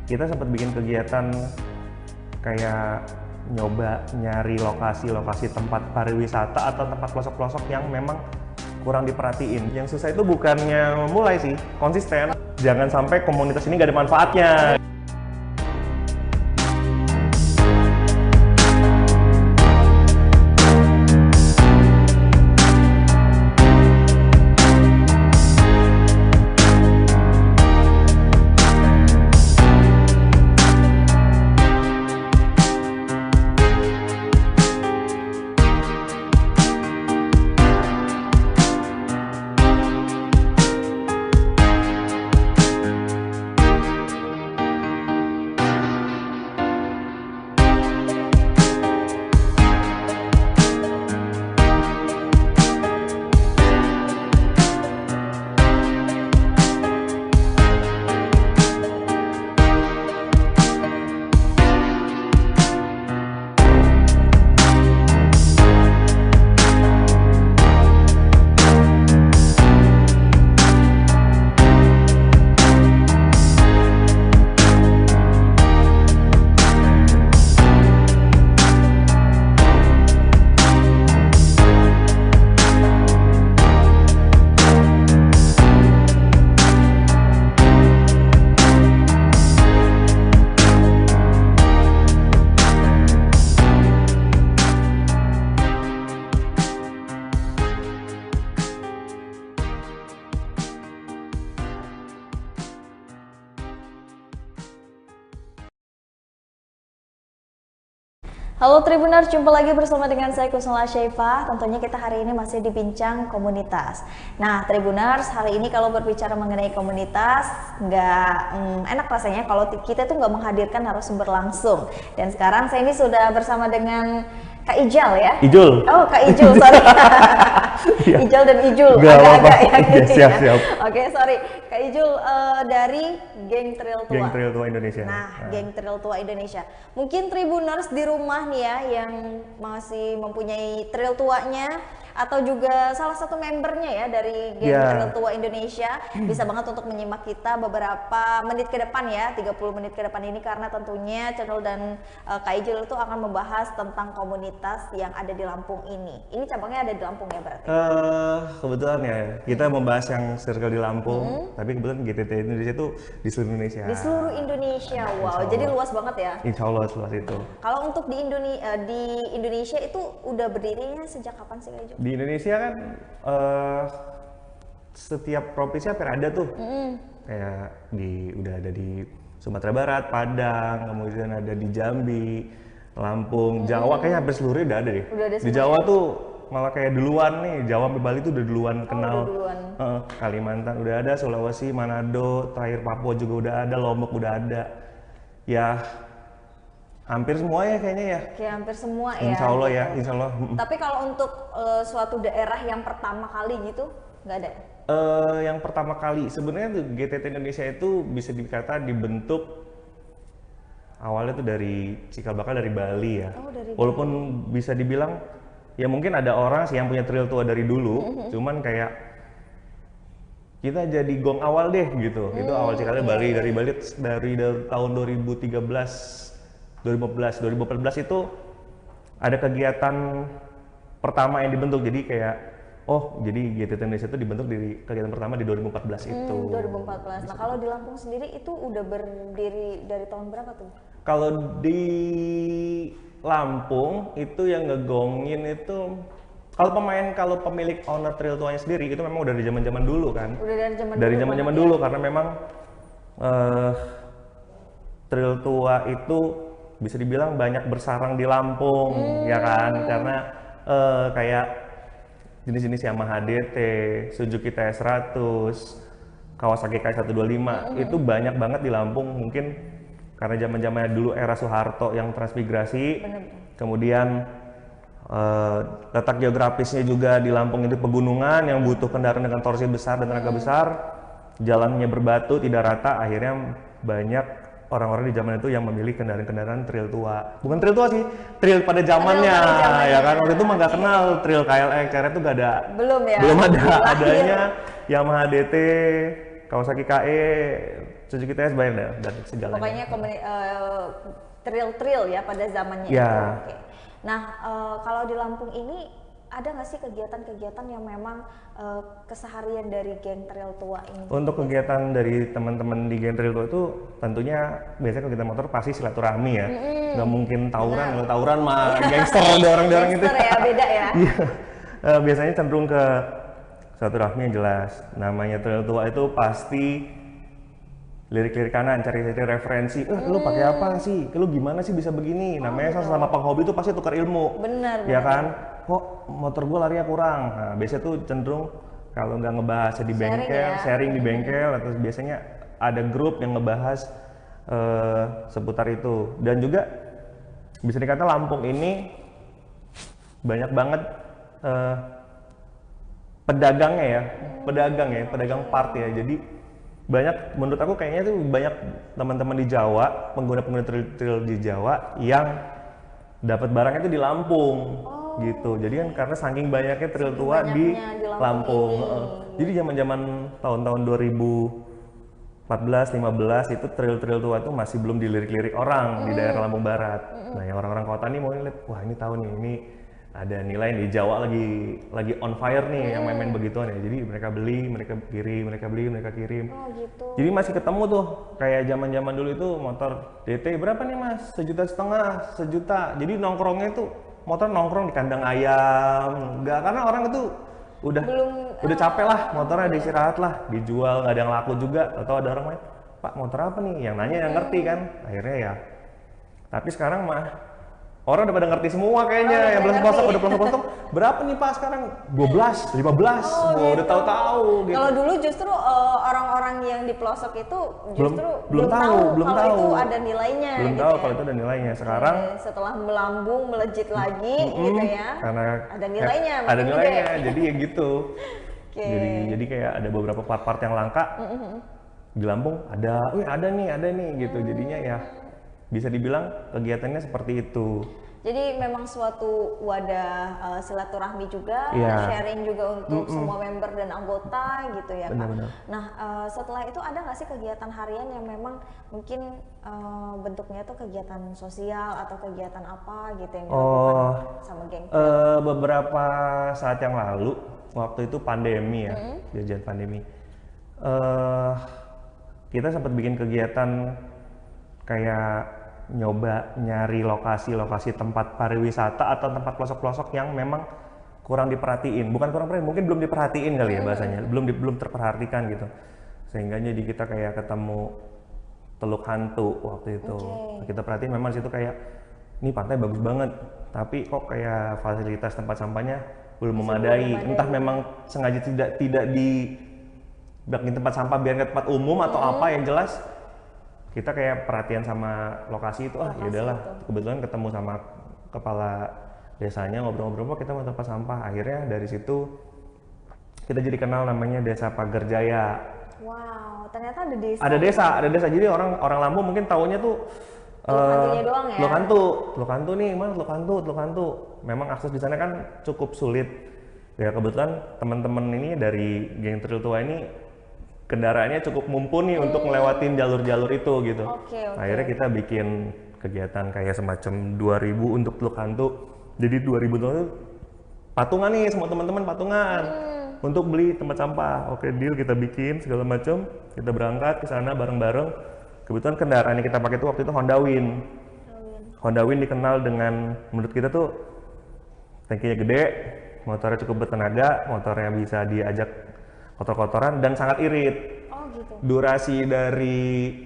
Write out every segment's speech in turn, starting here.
kita sempat bikin kegiatan kayak nyoba nyari lokasi-lokasi tempat pariwisata atau tempat pelosok-pelosok yang memang kurang diperhatiin. Yang susah itu bukannya memulai sih, konsisten. Jangan sampai komunitas ini nggak ada manfaatnya. Halo Tribuners, jumpa lagi bersama dengan saya Kusnala Syaifah. Tentunya kita hari ini masih di bincang komunitas. Nah Tribuners, hari ini kalau berbicara mengenai komunitas, nggak enak rasanya kalau kita tuh nggak menghadirkan narasumber langsung. Dan sekarang saya ini sudah bersama dengan Kak Ijal ya? Ijul. Oh Kak Ijul, sorry. Ijal dan Ijul, agak-agak ya gitu ya. Siap. Oke, sorry. Kak Ijul dari Geng Trail Tua. Geng Trail Tua Indonesia. Nah, Geng Trail Tua Indonesia. Mungkin Tribuners di rumah nih ya yang masih mempunyai trail tuanya atau juga salah satu membernya ya dari Geng Trail Tua Indonesia bisa banget untuk menyimak kita beberapa menit ke depan ya, 30 menit ke depan ini, karena tentunya channel dan Kak Ijul itu akan membahas tentang komunitas yang ada di Lampung ini. Ini cabangnya ada di Lampung ya berarti? Kebetulan ya, kita membahas yang circle di Lampung, tapi kebetulan GTT Indonesia itu di seluruh Indonesia. Di seluruh Indonesia, wow, jadi luas banget ya? Insya Allah seluas itu. Kalau untuk di Indonesia itu udah berdirinya sejak kapan sih Kak Ijul? Di Indonesia kan setiap provinsi hampir ada tuh, kayak udah ada di Sumatera Barat, Padang, kemudian ada di Jambi, Lampung, Jawa, kayaknya hampir seluruhnya udah ada deh. Udah ada di Jawa tuh malah kayak duluan nih, Jawa sampai Bali tuh udah duluan kenal. Udah duluan. Kalimantan udah ada, Sulawesi, Manado, terakhir Papua juga udah ada, Lombok udah ada. Ya hampir semua ya kayaknya ya. Kayak hampir semua ya. Insya Allah gitu. ya, Insya Allah. Tapi kalau untuk suatu daerah yang pertama kali gitu, nggak ada? Yang pertama kali, sebenarnya tuh GTT Indonesia itu bisa dikata dibentuk awalnya tuh dari cikal bakal dari Bali ya. Oh, dari Walaupun bisa dibilang ya mungkin ada orang sih yang punya trail tua dari dulu, cuman kayak kita jadi gong awal deh gitu. Itu awal cikalnya Bali, dari tahun 2014 itu ada kegiatan pertama yang dibentuk. Jadi kayak jadi GTT Indonesia itu dibentuk dari kegiatan pertama di 2014 itu. 2014. Nah, kalau di Lampung sendiri itu udah berdiri dari tahun berapa tuh? Kalau di Lampung itu yang ngegongin itu kalau pemilik owner trail tuanya sendiri itu memang udah dari zaman-zaman dulu kan. Udah dari zaman-zaman dulu karena memang trail tua itu bisa dibilang banyak bersarang di Lampung ya kan, karena kayak jenis-jenis Yamaha DT, Suzuki TS100, Kawasaki K125 itu banyak banget di Lampung, mungkin karena zaman-zamannya dulu era Soeharto yang transmigrasi. Kemudian letak geografisnya juga di Lampung itu pegunungan yang butuh kendaraan dengan torsi besar dan tenaga besar, jalannya berbatu tidak rata, akhirnya banyak orang-orang di zaman itu yang memilih kendaraan-kendaraan trail tua. Bukan trail tua sih, trail pada zamannya ya kan. Waktu itu mah nggak kenal trail KLX, karena itu nggak ada. Belum ya? Belum ada. Adanya Yamaha DT, Kawasaki KE, Suzuki TS banyak dah dan segalanya. Pokoknya trail-trail ya pada zamannya Ya. itu. Oke. Nah, kalau di Lampung ini ada nggak sih kegiatan-kegiatan yang memang keseharian dari geng trail tua ini? Untuk kegiatan dari teman-teman di geng trail tua itu tentunya biasanya kegiatan motor pasti silaturahmi ya. Nggak mungkin tawuran, kalau tawuran mah gangster ada orang-orang itu. Gangster ya, beda ya. Iya. Biasanya cenderung ke silaturahmi yang jelas. Namanya trail tua itu pasti lirik-lirik kanan, cari-cari referensi. Lu pakai apa sih? Lu gimana sih bisa begini? Namanya sama penghobi itu pasti tukar ilmu. Benar. Ya kan? Kok motor gue larinya kurang? Nah, biasanya tuh cenderung kalau nggak ngebahas di bengkel, sharing di bengkel, atau biasanya ada grup yang ngebahas seputar itu. Dan juga bisa dikata Lampung ini banyak banget pedagang part ya. Jadi banyak, menurut aku kayaknya tuh banyak teman-teman di Jawa, pengguna-pengguna trail di Jawa yang dapat barangnya itu di Lampung. Gitu. Jadi kan karena saking banyaknya trail tua di Lampung. Jadi zaman-zaman tahun-tahun 2014-15 itu trail-trail tua itu masih belum dilirik-lirik orang di daerah Lampung Barat. Nah, yang orang-orang kota nih mau lihat, wah ini tahu nih, ini ada nilai di Jawa lagi on fire nih yang main-main begituan ya. Jadi mereka beli, mereka kirim, mereka beli, mereka kirim. Oh gitu. Jadi masih ketemu tuh kayak zaman-zaman dulu itu motor DT berapa nih Mas? 1,5 juta, 1 juta. Jadi nongkrongnya tuh motor nongkrong di kandang ayam. Enggak, karena orang itu udah capek lah, motornya diistirahat lah, dijual, nggak ada yang laku juga. Atau ada orang main, Pak motor apa nih? Yang nanya yang ngerti kan. Akhirnya ya. Tapi sekarang mah orang udah pada ngerti semua kayaknya, yang pelosok-pelosok udah pelosok-pelosok. Berapa nih Pak sekarang? 12, 15, udah tahu-tahu gitu. Kalau dulu justru orang-orang yang di pelosok itu justru belum tahu itu ada nilainya. Belum gitu tahu ya. kalau itu ada nilainya. Sekarang setelah melambung, melejit lagi gitu ya. Karena ada nilainya. Ada nilainya, jadi ya gitu. Okay. Jadi kayak ada beberapa part-part yang langka di Lampung ada nih gitu. Jadinya ya bisa dibilang kegiatannya seperti itu. Jadi memang suatu wadah silaturahmi juga, sharing juga untuk semua member dan anggota gitu ya Pak. Benar-benar. Nah setelah itu ada nggak sih kegiatan harian yang memang mungkin bentuknya itu kegiatan sosial atau kegiatan apa gitu yang dilakukan sama geng? Beberapa saat yang lalu, waktu itu pandemi ya, kejadian pandemi. Kita sempat bikin kegiatan kayak nyoba nyari lokasi-lokasi tempat pariwisata atau tempat pelosok-pelosok yang memang kurang diperhatiin. Bukan kurang perhatian, mungkin belum diperhatiin kali ya bahasanya, belum terperhatikan gitu. Sehingga jadi kita kayak ketemu Teluk Hantu waktu itu. Kita perhatiin memang situ kayak ini pantai bagus banget, tapi kok kayak fasilitas tempat sampahnya belum memadai. Entah memang sengaja tidak di bikin tempat sampah biar nggak tempat umum atau apa, yang jelas kita kayak perhatian sama lokasi itu. Ya udahlah, kebetulan ketemu sama kepala desanya, ngobrol-ngobrol, kita mau tempat sampah. Akhirnya dari situ kita jadi kenal namanya Desa Pager Jaya. Wow, ternyata ada desa. Ada desa. Jadi orang Lampung mungkin taunya tuh Hantunya doang ya. Teluk Hantu nih, mana Teluk Hantu. Memang akses di sana kan cukup sulit. Ya kebetulan teman-teman ini dari geng trail tua ini kendaraannya cukup mumpuni untuk ngelewatin jalur-jalur itu gitu. Akhirnya kita bikin kegiatan kayak semacam 2000 untuk Teluk Hantu. Jadi 2000 itu patungan nih, semua teman-teman patungan untuk beli tempat sampah. Oke, deal, kita bikin segala macam. Kita berangkat ke sana bareng-bareng. Kebetulan kendaraan yang kita pakai itu waktu itu Honda Win. Honda Win dikenal dengan, menurut kita tuh tangkinya gede, motornya cukup bertenaga, motornya bisa diajak kotor-kotoran dan sangat irit. Gitu. Durasi dari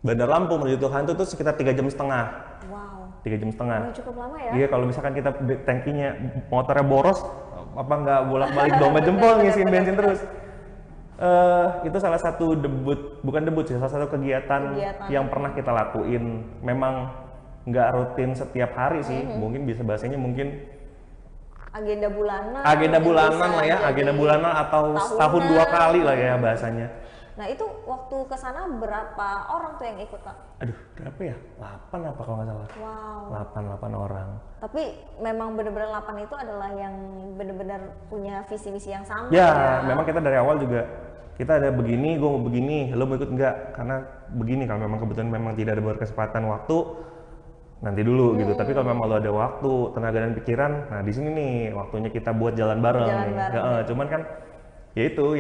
Bandar Lampung menuju Teluk Hantu itu sekitar 3,5 jam. Wow. 3,5 jam. Cukup lama ya? Iya, kalau misalkan kita tangkinya motornya boros, apa nggak bolak-balik domba jempol ngisiin bensin terus. Itu salah satu bukan debut sih, salah satu kegiatan yang pernah kita lakuin. Memang nggak rutin setiap hari sih, mungkin bisa bahasanya mungkin agenda bulanan lah ya, agenda bulanan atau setahun 2 kali lah ya bahasanya. Nah itu waktu ke sana berapa orang tuh yang ikut Kak? Aduh, berapa ya? 8 apa kalau nggak salah? Wow. 8 orang. Tapi memang benar-benar 8 itu adalah yang benar-benar punya visi-misi yang sama Ya, memang kita dari awal juga kita ada begini, gue mau begini, lo mau ikut nggak? Karena begini kalau memang kebetulan memang tidak ada berkesempatan waktu, nanti dulu gitu. Tapi kalau memang lo ada waktu, tenaga dan pikiran, nah di sini nih waktunya kita buat jalan bareng. Cuman kan ya itu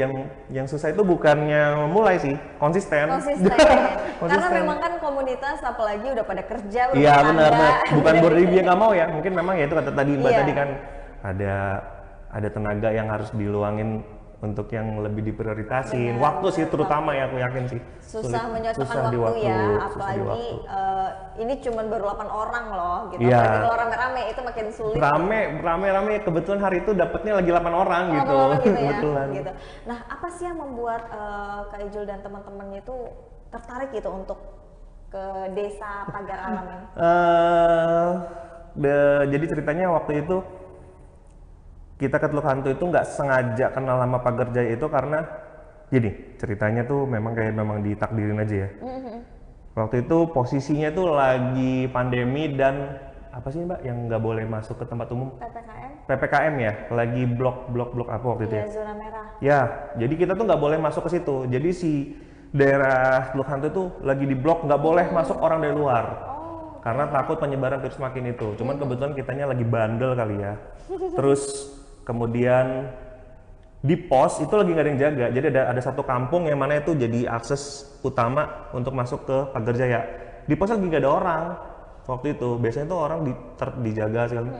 yang susah itu bukannya mulai sih, konsisten. Karena memang kan komunitas apalagi udah pada kerja, udah iya benar, bukan berdiri dia nggak mau ya, mungkin memang ya itu kata tadi Mbak tadi kan ada tenaga yang harus diluangin untuk yang lebih diprioritasin. Waktu sih terutama ya, aku yakin sih. Susah menyosokkan waktu ya, apalagi ini cuma baru 8 orang loh gitu. Iya. Apalagi kalau rame-rame itu makin sulit. Rame-rame kebetulan hari itu dapatnya lagi 8 orang gitu. Kebetulan. Gitu. Nah, apa sih yang membuat Kak Ijul dan teman-temannya itu tertarik gitu untuk ke desa Pagar Alam ini? Jadi ceritanya waktu itu kita ke Teluk Hantu itu nggak sengaja kenal sama Pagar Jaya itu karena gini, ceritanya tuh memang ditakdirin aja ya. Waktu itu posisinya tuh lagi pandemi dan apa sih Mbak yang nggak boleh masuk ke tempat umum? PPKM ya, lagi blok apa waktu itu ya? Zona merah. Ya, jadi kita tuh nggak boleh masuk ke situ. Jadi si daerah Teluk Hantu tuh lagi di blok, nggak boleh masuk orang dari luar. Karena takut penyebaran virus makin itu. Cuman kebetulan kitanya lagi bandel kali ya. Terus kemudian di pos itu lagi nggak ada yang jaga, jadi ada satu kampung yang mana itu jadi akses utama untuk masuk ke Pagar Jaya. Di pos lagi nggak ada orang waktu itu, biasanya tuh orang dijaga segala.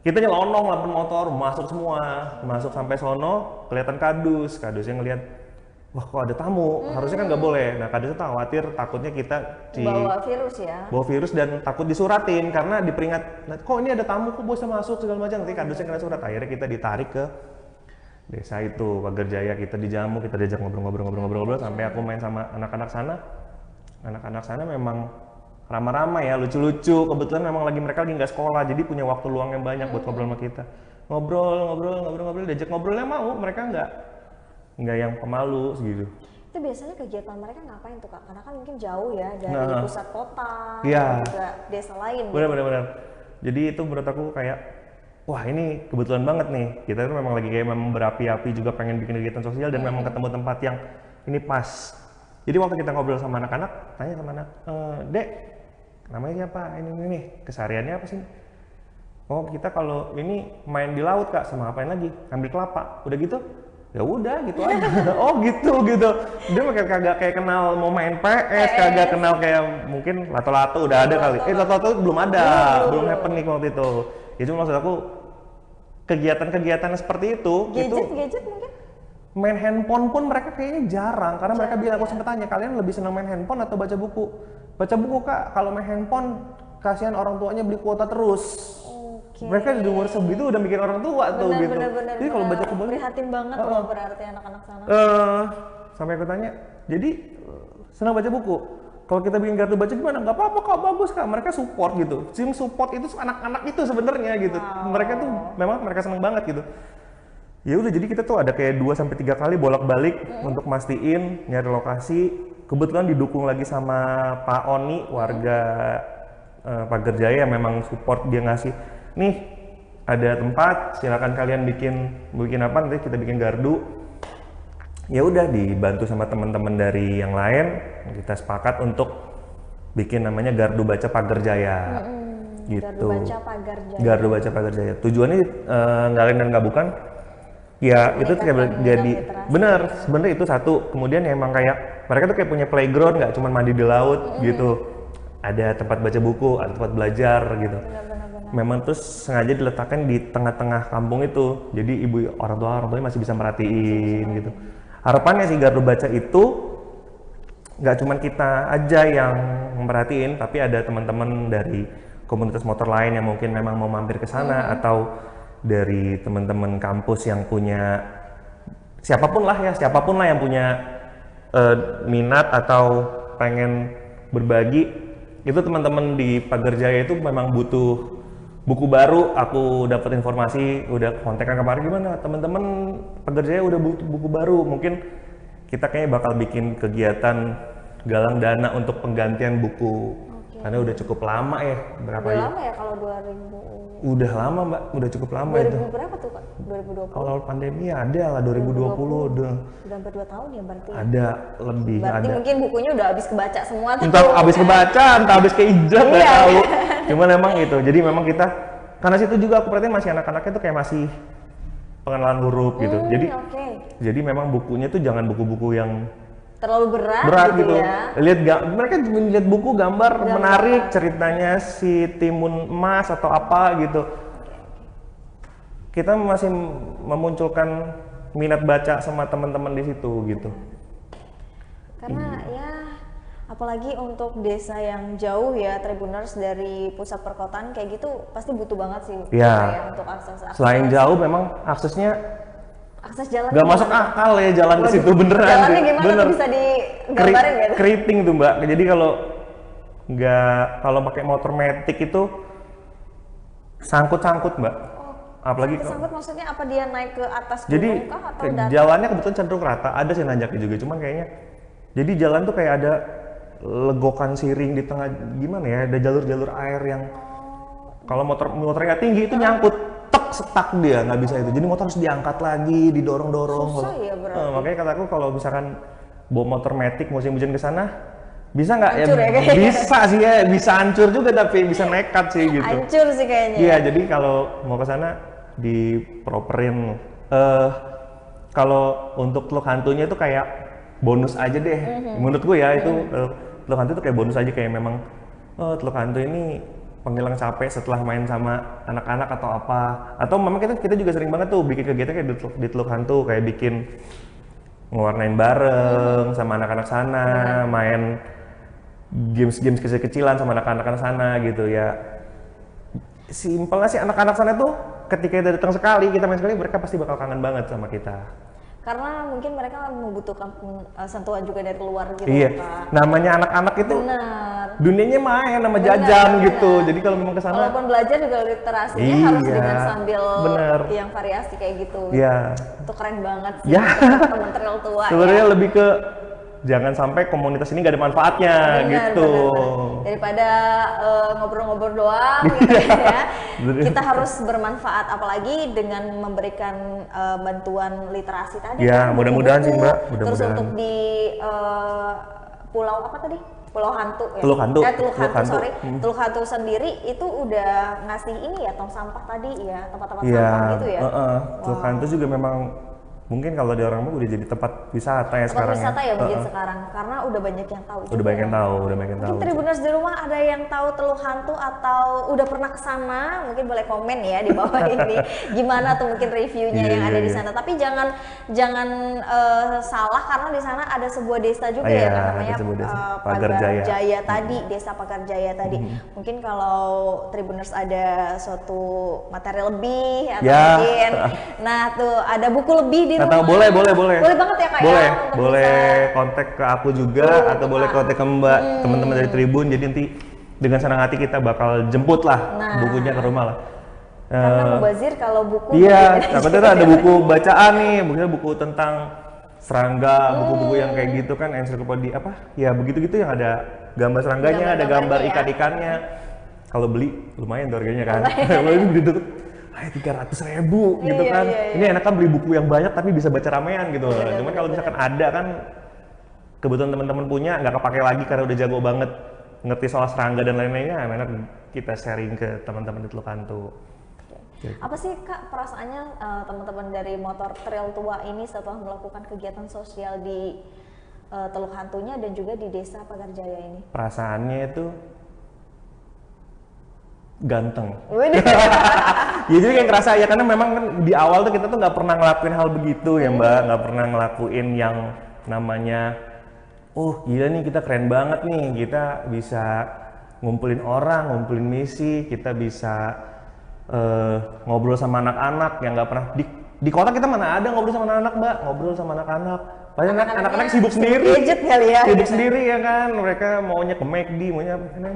Kita nyelonong lampu motor, masuk semua, masuk sampai sono, kelihatan kadusnya ngelihat, wah kok ada tamu, harusnya kan nggak boleh. Nah kadusnya tuh khawatir, takutnya kita bawa virus dan takut disuratin karena diperingat, nah, kok ini ada tamu kok bisa masuk segala macam. Nanti kadusnya kena surat, akhirnya kita ditarik ke desa itu Pagar Jaya, kita dijamu, kita diajak ngobrol sampai aku main sama anak-anak sana. Anak-anak sana memang ramah-ramah ya, lucu-lucu. Kebetulan memang mereka lagi nggak sekolah, jadi punya waktu luang yang banyak buat ngobrol sama kita. Ngobrol, diajak ngobrolnya mau, mereka nggak yang pemalu segitu. Itu biasanya kegiatan mereka ngapain tuh Kak? Karena kan mungkin jauh ya dari pusat kota, dan juga desa lain. Benar. Jadi itu menurut aku kayak, wah ini kebetulan banget nih. Kita tuh memang lagi kayak berapi-api juga pengen bikin kegiatan sosial dan memang ketemu tempat yang ini pas. Jadi waktu kita ngobrol sama anak-anak, tanya sama anak, Dek, namanya siapa? Ini nih, kesehariannya apa sih? Oh kita kalau ini main di laut Kak, sama apain lagi? Ambil kelapa, udah gitu? Ya udah gitu aja. Oh gitu. Dia kagak kayak kenal mau main PS, kagak kenal kayak mungkin lato-lato udah ada kali. Lato-lato belum ada, belum happening waktu itu. Itu maksud aku kegiatan-kegiatan seperti itu. Gadget mungkin? Main handphone pun mereka kayaknya jarang karena mereka bilang, aku sempat tanya, kalian lebih senang main handphone atau baca buku? Baca buku Kak, kalau main handphone kasihan orang tuanya beli kuota terus. Mereka di umur segitu udah mikir orang tua tuh gitu. Jadi kalau baca buku prihatin banget loh berarti anak-anak sana. Sampai aku tanya, jadi senang baca buku. Kalau kita bikin kartu baca gimana? Nggak apa-apa Kak, bagus Kak. Mereka support gitu. Sim support itu anak-anak itu sebenarnya gitu. Mereka tuh memang mereka senang banget gitu. Ya udah, jadi kita tuh ada kayak 2-3 kali bolak-balik untuk mastiin nyari lokasi. Kebetulan didukung lagi sama Pak Oni, warga Pagar Jaya, memang support, dia ngasih, nih ada tempat, silakan kalian bikin apa, nanti kita bikin gardu. Ya udah, dibantu sama teman-teman dari yang lain, kita sepakat untuk bikin namanya Gardu Baca Pagar Jaya. Gitu. Gardu Baca Pagar Jaya. Tujuannya nggak lain dan nggak bukan, ya itu kayak jadi benar, sebenarnya itu satu. Kemudian ya emang kayak mereka tuh kayak punya playground, nggak cuma mandi di laut gitu. Ada tempat baca buku, ada tempat belajar gitu. Memang terus sengaja diletakkan di tengah-tengah kampung itu. Jadi orang tuanya masih bisa merhatiin gitu. Harapannya sih Gardu Baca itu nggak cuma kita aja yang merhatiin, tapi ada teman-teman dari komunitas motor lain yang mungkin memang mau mampir ke sana, atau dari teman-teman kampus yang punya siapapun lah yang punya minat atau pengen berbagi. Itu teman-teman di Pagar Jaya itu memang butuh buku baru. Aku dapat informasi, udah kontekan kemarin, gimana teman-teman Pagar Jaya udah butuh buku baru, mungkin kita kayaknya bakal bikin kegiatan galang dana untuk penggantian buku. Karena udah cukup lama ya, berapa Udah ya? lama ya kalau 2000. Udah lama Mbak, udah cukup lama 2000 itu. berapa tuh Kak? 2020. Awal pandemi ada lah 2020 udah. Udah hampir 2 tahun ya berarti. Ada lebih Berarti ada. mungkin bukunya udah habis kebaca semua tuh. Entah habis kebaca, entah habis keinjak nggak Iya. tahu. Cuman emang itu. Jadi memang kita karena situ juga aku perhatiin masih anak-anaknya tuh kayak masih pengenalan huruf gitu. Oke. Jadi memang bukunya tuh jangan buku-buku yang Terlalu berat, berat gitu, gitu. ya. Mereka cuma lihat buku gambar menarik, ceritanya si timun emas atau apa gitu. Kita masih memunculkan minat baca sama teman-teman di situ gitu. Karena ya apalagi untuk desa yang jauh ya Tribuners dari pusat perkotaan kayak gitu pasti butuh banget sih Ya. untuk akses. Selain jauh memang aksesnya Akses jalan nggak masuk akal ya jalan ke situ beneran. Jalannya gimana bener. tuh bisa digambarin gitu? Keriting tuh Mbak. Jadi kalau pakai motor metik itu sangkut-sangkut Mbak. Apalagi Sangkut maksudnya apa dia naik ke atas jadi gunung kah atau datar? jalannya kebetulan cenderung rata, ada sih nanjaknya juga, cuman kayaknya jadi jalan tuh kayak ada legokan siring di tengah, gimana ya, ada jalur-jalur air yang kalau motornya tinggi itu nyangkut, tek setak dia nggak bisa itu, jadi motor harus diangkat lagi, didorong-dorong. Susah ya berarti. Makanya kataku kalau misalkan bawa motor metik musim hujan ke sana bisa nggak ya? Hancur ya kayaknya. Bisa sih ya, bisa hancur juga tapi bisa nekat sih gitu. Hancur sih kayaknya. Iya, jadi kalau mau ke sana diproperin. Kalau untuk teluk hantunya itu kayak bonus aja deh. Menurutku ya itu teluk hantu itu kayak bonus aja, kayak memang teluk hantu ini penghilang capek setelah main sama anak-anak atau apa. Atau memang kita juga sering banget tuh bikin kegiatan kayak di teluk hantu, kayak bikin ngewarnain bareng sama anak-anak sana, main games-games kecil-kecilan sama anak-anak sana gitu ya. Simpelnya sih anak-anak sana tuh ketika kita datang sekali, kita main sekali, mereka pasti bakal kangen banget sama kita. Karena mungkin mereka membutuhkan sentuhan juga dari luar gitu Iya, Kak. namanya anak-anak itu Benar. dunianya main sama Benar, jajan benar. gitu. Jadi kalau memang ke sana, Walaupun belajar juga literasinya Iya, harus dengan sambil bener. yang variasi kayak gitu. ya Itu keren banget sih. Ya. Teman trail tua sebenarnya ya. lebih ke jangan sampai komunitas ini gak ada manfaatnya Benar, gitu. benar. Daripada ngobrol-ngobrol doang gitu ya. Kita harus bermanfaat apalagi dengan memberikan bantuan literasi tadi. Ya, kan, mudah-mudahan sih, buku-buku. Mbak, Terus mudah-mudahan. untuk di pulau apa tadi? Pulau Hantu ya. Teluk Hantu. Teluk Teluk Hantu, Hantu. sorry. Teluk Hantu sendiri itu udah ngasih ini ya tong sampah tadi ya, tempat-tempat Iya, sampah gitu ya. Teluk Hantu juga memang mungkin kalau di orang udah jadi tempat wisata ya Tempat sekarang wisata ya mungkin Heeh. sekarang karena udah banyak yang tahu. Udah juga banyak yang ya. tahu, udah banyak yang tahu. Mungkin Tribuners di rumah ada yang tahu Teluk Hantu atau udah pernah ke sana, mungkin boleh komen ya di bawah ini. Gimana tuh mungkin reviewnya Iya, yang iya, ada di iya. sana. Tapi jangan salah karena di sana ada sebuah desa juga Iya, ya kan, namanya ada sebuah desa, Pagar Pagar Jaya. tadi, Desa Pagar Jaya tadi. Mungkin kalau Tribuners ada suatu materi lebih atau Ya. mungkin nah tuh ada buku lebih di Atau rumah. boleh. Boleh banget ya Kak Boleh, ya. untuk boleh bisa- kontak ke aku juga atau boleh kontak ke Mbak, teman-teman dari Tribun. Jadi nanti dengan senang hati kita bakal jemput lah Nah. bukunya ke rumah lah. Karena mubazir kalau buku Iya, gitu. takutnya ada buku bacaan nih, mungkin buku tentang serangga, buku-buku yang kayak gitu kan, ensiklopedia apa? Ya begitu-gitu yang ada gambar serangganya, ada gambar Gambar-gambarnya ya. ikan-ikannya. Kalau beli lumayan tuh harganya kan. Kalau ini beli tuh 300.000 gitu Iya, kan. iya, iya. Ini enak kan beli buku yang banyak tapi bisa baca ramean gitu. Cuman kalau misalkan ada kan kebetulan teman-teman punya nggak kepake lagi karena udah jago banget ngerti soal serangga dan lain-lainnya, enak kita sharing ke teman-teman di Teluk Hantu. Apa sih Kak perasaannya teman-teman dari motor trail tua ini setelah melakukan kegiatan sosial di Teluk Hantunya dan juga di Desa Pagar Jaya ini? Perasaannya itu ganteng. Waduh. Ya jadi kayak ngerasa ya, karena memang kan di awal tuh kita tuh nggak pernah ngelakuin hal begitu ya Mbak, nggak pernah ngelakuin yang namanya gila nih kita keren banget nih, kita bisa ngumpulin orang, ngumpulin misi, kita bisa ngobrol sama anak-anak yang nggak pernah di kota. Kita mana ada ngobrol sama anak-anak Mbak, ngobrol sama anak-anak. Padahal anak-anak sibuk sendiri, Gadget kali ya. sibuk sendiri ya kan, mereka maunya ke McD, maunya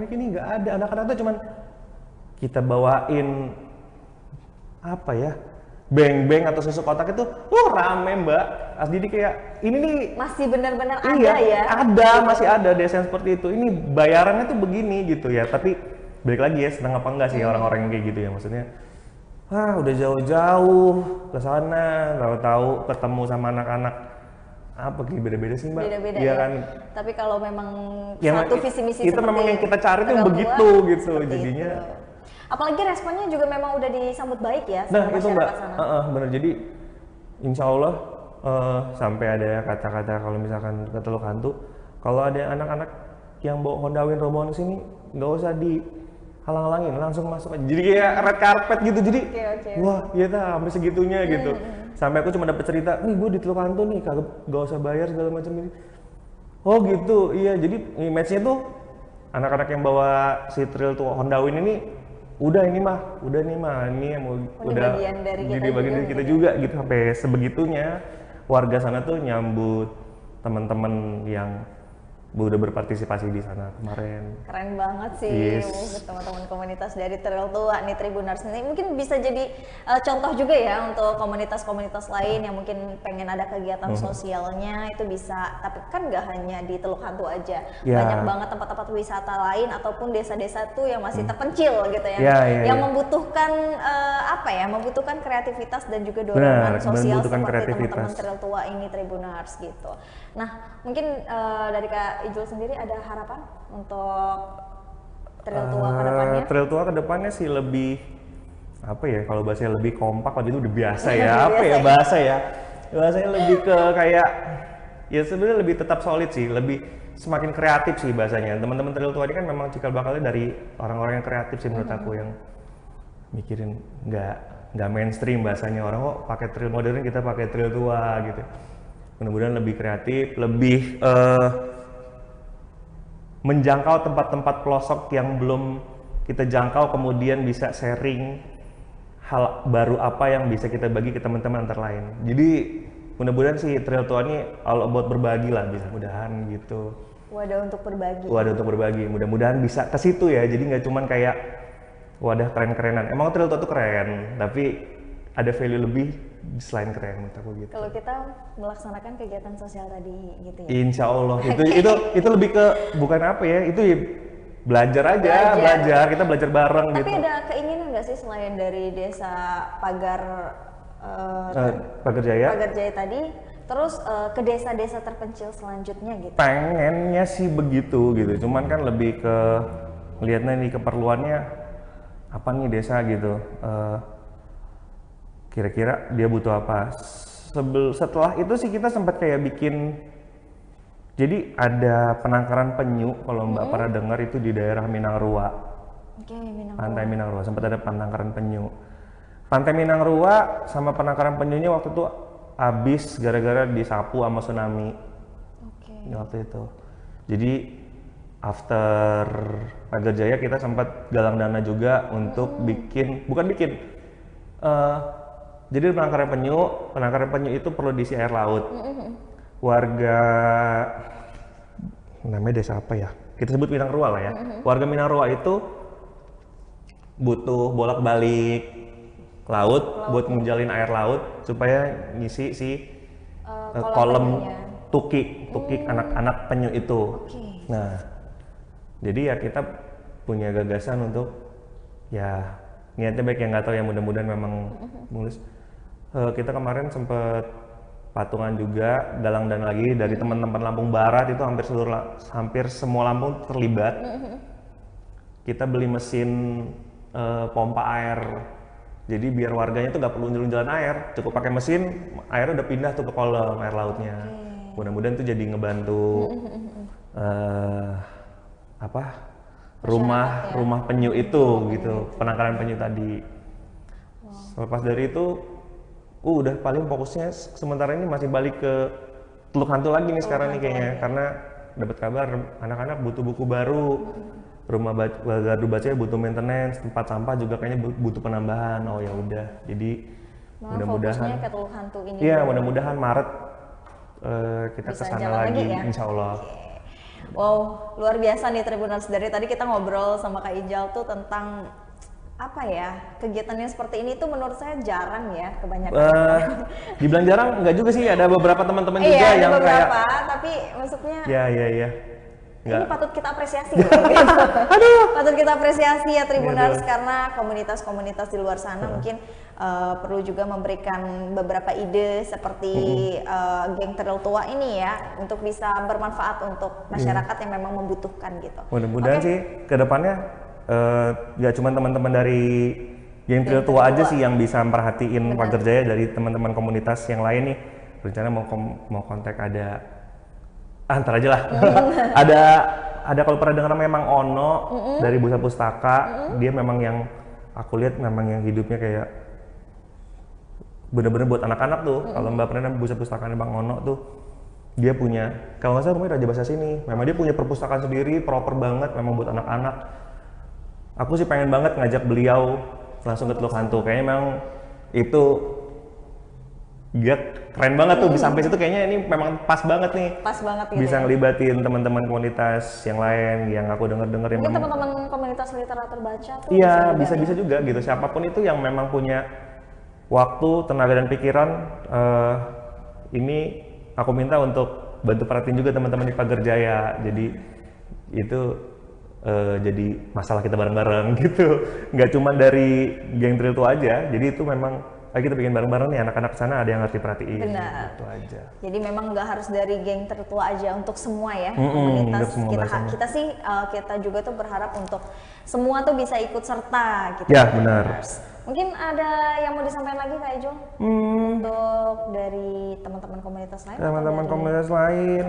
ini nggak ada. Anak-anak tuh cuman kita bawain apa ya, beng-beng atau susu kotak itu, rame Mbak. Jadi kayak ini nih Masih benar-benar iya, ada ya? ada, masih ada desa yang seperti itu. Ini bayarannya tuh begini gitu ya. Tapi balik lagi ya, senang apa enggak sih orang-orang yang kayak gitu ya. Maksudnya, udah jauh-jauh ke sana, tahu-tahu ketemu sama anak-anak apa kayak beda-beda sih Mbak. Beda-beda Iya ya. kan. Tapi kalau memang Ya, satu visi misi itu seperti memang yang kita cari tuh orang tua, begitu gitu. seperti Jadinya. itu. Apalagi responnya juga memang udah disambut baik ya Nah sama itu Mbak, masyarakat sana. bener. Jadi insya Allah sampai ada kata-kata kalau misalkan ke Teluk Hantu, kalau ada anak-anak yang bawa Honda Win rombongan ke sini, nggak usah dihalang-halangin, langsung masuk aja. Jadi kayak red carpet gitu. Jadi Oke. wah iya sampai segitunya gitu. Sampai aku cuma dapat cerita, nih gue di Teluk Hantu nih, kagak nggak usah bayar segala macam ini. Oh gitu, iya. Jadi image-nya tuh anak-anak yang bawa si trail tuh Honda Win ini udah nih mah, ini yang mau udah bagian dari kita jadi bagian dari juga kita gitu juga gitu. Sampai sebegitunya warga sana tuh nyambut teman-teman yang udah berpartisipasi di sana kemarin. Keren banget sih. Yes. Teman-teman komunitas dari Trail Tua nih Tribuners ini mungkin bisa jadi contoh juga ya untuk komunitas-komunitas lain yang mungkin pengen ada kegiatan sosialnya itu bisa, tapi kan nggak hanya di Teluk Hantu aja, Ya. banyak banget tempat-tempat wisata lain ataupun desa-desa tuh yang masih terpencil gitu ya, Ya, yang ya. membutuhkan membutuhkan kreativitas dan juga dorongan Benar, sosial membutuhkan seperti teman-teman kreativitas. Trail Tua ini Tribuners gitu. Nah mungkin dari Kak Ijul sendiri ada harapan untuk Trail Tua ke depannya? Trail Tua kedepannya sih lebih apa ya, kalau bahasanya lebih kompak, waktu itu udah biasa ya. Apa Biasa ya ya. bahasanya lebih ke kayak ya sebenarnya lebih tetap solid sih, lebih semakin kreatif sih bahasanya. Teman-teman Trail Tua ini kan memang cikal bakalnya dari orang-orang yang kreatif sih menurut aku, yang mikirin nggak mainstream bahasanya. Orang kok pakai trail modern, kita pakai Trail Tua gitu. Mudah-mudahan lebih kreatif, lebih menjangkau tempat-tempat pelosok yang belum kita jangkau, kemudian bisa sharing hal baru apa yang bisa kita bagi ke teman-teman antar lain. Jadi mudah-mudahan sih Trail Tua ini all about berbagi lah, bisa mudahan gitu. Wadah untuk berbagi. Wadah untuk berbagi, mudah-mudahan bisa ke situ ya. Jadi nggak cuman kayak wadah keren-kerenan. Emang Trail Tua tuh keren, tapi ada value lebih selain keren menurut aku gitu. Kalau kita melaksanakan kegiatan sosial tadi gitu ya. Insya Allah itu lebih ke bukan apa ya, itu ya belajar aja, kita belajar bareng. Tapi gitu. ada keinginan nggak sih selain dari desa Pagar Pagar Jaya, Pagar Jaya tadi, terus ke desa-desa terpencil selanjutnya gitu? pengennya sih begitu gitu, cuman kan lebih ke lihatnya nih keperluannya apa nih desa gitu. Kira-kira dia butuh apa. Setelah itu sih kita sempat kayak bikin, jadi ada penangkaran penyu, kalau Mbak pernah dengar itu di daerah Minangruwa, Oke, Minang. Pantai Minangruwa, sempat ada penangkaran penyu. Pantai Minangruwa sama penangkaran penyunya waktu itu habis gara-gara disapu sama tsunami Oke. waktu itu. Jadi after Pagar Jaya kita sempat galang dana juga untuk jadi penangkaran penyu itu perlu diisi air laut. Warga namanya desa apa ya? Kita sebut Minangruwa lah ya. Warga Minangruwa itu butuh bolak-balik laut buat menjalin air laut supaya ngisi si kolam tukik anak-anak penyu itu. Oke. Nah, jadi ya kita punya gagasan untuk ya niatnya baik, yang nggak tahu ya, mudah-mudahan memang mulus. Kita kemarin sempet patungan juga, galang dana lagi dari teman-teman Lampung Barat, itu hampir semua Lampung terlibat. Kita beli mesin pompa air, jadi biar warganya tuh nggak perlu jalan-jalan air, cukup pakai mesin, airnya udah pindah tuh ke kolam air lautnya. Mudah-mudahan tuh jadi ngebantu rumah penyu itu gitu, penangkaran penyu tadi. Lepas dari itu udah paling fokusnya sementara ini masih balik ke Teluk Hantu lagi nih sekarang nih kayaknya, karena dapat kabar anak-anak butuh buku baru, rumah gardu bacanya butuh maintenance, tempat sampah juga kayaknya butuh penambahan. Oh ya udah, jadi mudah-mudahan fokusnya ke Teluk Hantu ini. iya, mudah-mudahan Maret kita Bisa kesana jalan lagi ya? insya Allah. Wow, luar biasa nih Tribuners. Dari tadi kita ngobrol sama Kak Ijal tuh tentang apa ya, kegiatan yang seperti ini tuh menurut saya jarang ya kebanyakan. Dibilang jarang enggak juga sih, ada beberapa teman-teman juga iya, yang beberapa, kayak tapi maksudnya iya. ini patut kita apresiasi loh, gitu. Patut kita apresiasi ya Tribuners, karena komunitas-komunitas di luar sana mungkin perlu juga memberikan beberapa ide seperti geng trail tua ini ya, untuk bisa bermanfaat untuk masyarakat yang memang membutuhkan gitu. Mudah-mudahan sih kedepannya gak cuma teman-teman dari geng trail tua aja sih yang bisa memperhatiin Pagar Jaya, dari teman-teman komunitas yang lain nih. Rencana mau kontak ada ntar aja lah. ada kalau pernah dengar memang Ono dari Busa Pustaka, dia memang yang aku lihat memang yang hidupnya kayak bener-bener buat anak-anak tuh. Kalau Mbak pernah Busa Pustaka Bang Ono tuh, dia punya, kalau nggak salah rumahnya Raja Basa sini, memang dia punya perpustakaan sendiri, proper banget, memang buat anak-anak. Aku sih pengen banget ngajak beliau langsung ke Teluk Hantu, kayaknya memang itu dia keren banget tuh, bisa sampai situ kayaknya ini memang pas banget nih. Pas banget gitu. Bisa ya. ngelibatin teman-teman komunitas yang lain yang aku denger-denger yang mungkin teman-teman komunitas literatur baca tuh iya, bisa juga gitu. Siapapun itu yang memang punya waktu, tenaga dan pikiran, ini aku minta untuk bantu perhatiin juga teman-teman di Pagar Jaya. Jadi itu jadi masalah kita bareng-bareng gitu. Nggak cuma dari geng trail tua aja. Jadi itu memang kita bikin bareng-bareng nih, anak-anak sana ada yang harus diperhatiin. Benar. Gitu aja. Jadi memang nggak harus dari geng tertua aja, untuk semua ya komunitas kita sih kita juga tuh berharap untuk semua tuh bisa ikut serta gitu. Ya benar. Mungkin ada yang mau disampaikan lagi Kak Ejo untuk dari teman-teman komunitas lain? Teman-teman komunitas lain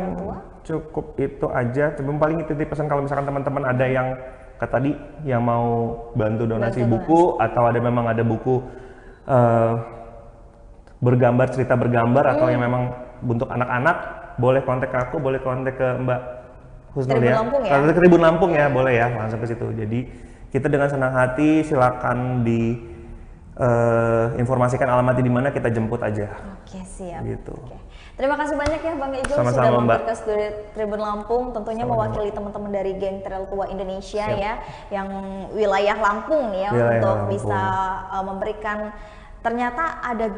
cukup itu aja. Cuma paling itu pesan kalau misalkan teman-teman ada yang kayak tadi yang mau bantu donasi buku atau ada memang ada buku bergambar, cerita bergambar atau yang memang untuk anak-anak, boleh kontak ke aku, boleh kontak ke Mbak Husnul ya. Kalau ke Tribun Lampung ya, boleh ya, langsung ke situ. Jadi kita dengan senang hati silakan informasikan alamatnya di mana, kita jemput aja. Oke, siap. Gitu. Oke. Terima kasih banyak ya Bang Ijo sudah mampir ke studio Tribun Lampung, tentunya mewakili teman-teman dari geng Trail Tua Indonesia ya, yang wilayah Lampung nih ya, untuk bisa memberikan, ternyata ada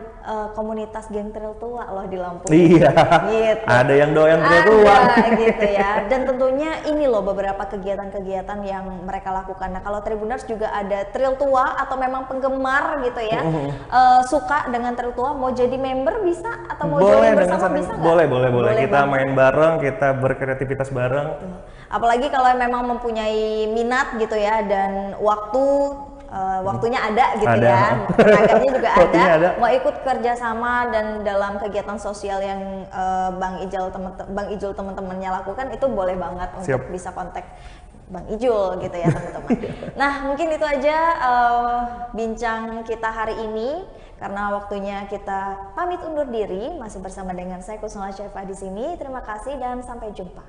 komunitas geng trail tua loh di Lampung. Iya. Gitu. Ada yang doyan trail tua. Gitu ya. Dan tentunya ini loh beberapa kegiatan-kegiatan yang mereka lakukan. Nah, kalau Tribuners juga ada trail tua atau memang penggemar gitu ya, suka dengan trail tua, mau jadi member bisa atau mau join bersama bisa nggak? Boleh. Kita main bareng, kita berkreativitas bareng. Apalagi kalau memang mempunyai minat gitu ya, dan waktunya ada gitu ya, tenaganya juga ada, mau ikut kerjasama dan dalam kegiatan sosial yang Bang Ijul teman-temannya lakukan, itu boleh banget untuk bisa kontak Bang Ijul gitu ya teman-teman. Nah mungkin itu aja bincang kita hari ini, karena waktunya kita pamit undur diri. Masih bersama dengan saya Kusnula Syafah di sini. Terima kasih dan sampai jumpa.